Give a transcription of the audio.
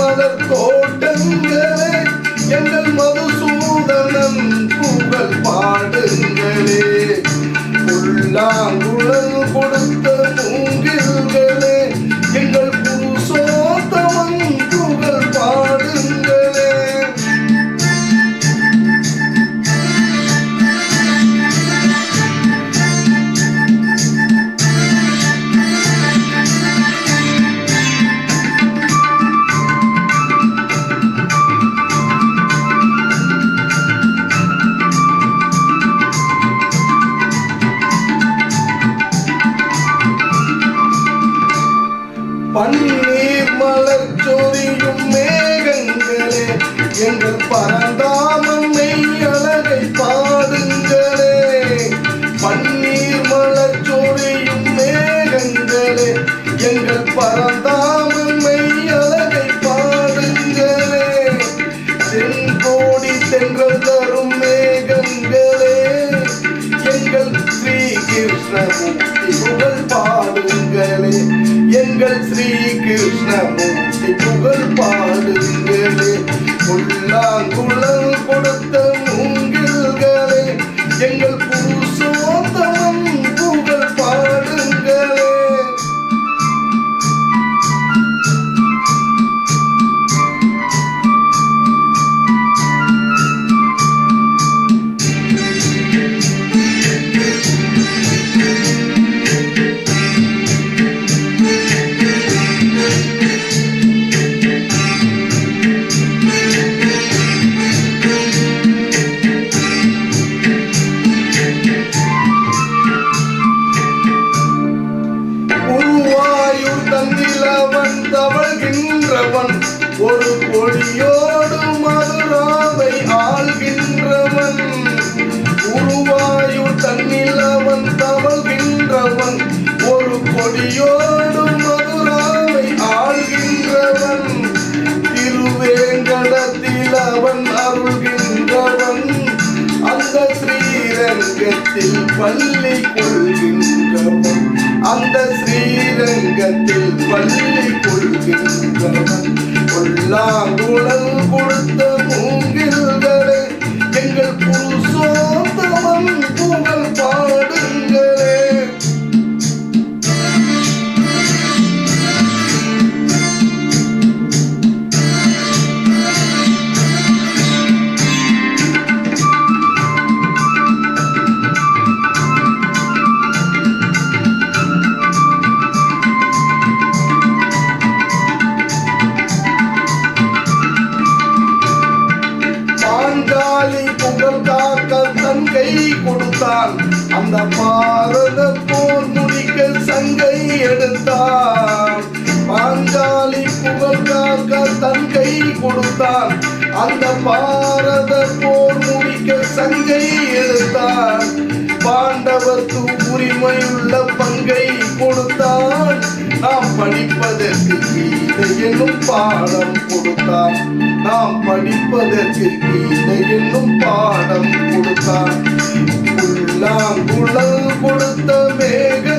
மலர் தோட்டங்களே எங்கள் மதுசூதனன் புகழ் பாடுங்களே. புல்லாங்குழல் கொடுத்த மூங்கில்களே எங்கள் புருஷோத்தமன் புகழ் பாடுங்களே. பன்னீர் மலர் சொரியும் மேகங்களே எங்கள் பரந்தாமன் மெய்யழகை பாடுங்களே. பன்னீர் மலர் சொரியும் மேகங்களே எங்கள் பரந்தாமன் மெய்யழகை பாடுங்களே. தென்கோடி தென்றல் தரும் மேகங்களே எங்கள் ஸ்ரீ கிருஷ்ணமூர்த்தி புகழ் பாடுங்களே. எங்கள் ஸ்ரீ கிருஷ்ணமூர்த்தி புகழ் பாடுங்களே. புல்லாங்குழல் கொடுத்த மூங்கில்களே எங்கள் புருஷோத்தமன் புகழ் பாடுங்களே. தன்னிலவன் தவழ்கின்றவன் ஒரு கொடியோடு மதுராவை ஆள்கின்றவன். உருவாயு தன்னிலவன் தவழ்கின்றவன் ஒரு கொடியோடு மதுராவை ஆள்கின்றவன். திருவேங்கடத்தில் அவன் அருள்கின்றவன் அந்த ஸ்ரீரங்கத்தில் பள்ளி கொள்கின்றவன். அந்த ஸ்ரீரங்கத்தில் பள்ளி கொள்கின்றவன். புல்லாங்குழல் கொடுத்த மூங்கில்களே எங்கள் புருஷோத்தமன் புகழ் பாடுங்களே. புகழ் காக்க தன் கை கொடுத்தான் அந்த பாரத போர் முடிக்க சங்கை எடுத்தான். பாஞ்சாலி புகழ் காக்க தன் கை கொடுத்தான் அந்த பாரத போர் முடிக்க சங்கை எடுத்தான். பாண்டவர்க்கு உரிமையுள்ள பங்கை கொடுத்தான். நாம் படிப்பதற்கு கீதை என்னும் பாடம் கொடுத்தான். நாம் படிப்பதற்கு கீதை என்னும் பாடம் கொடுத்தான். புல்லாங்குழல் கொடுத்த மேக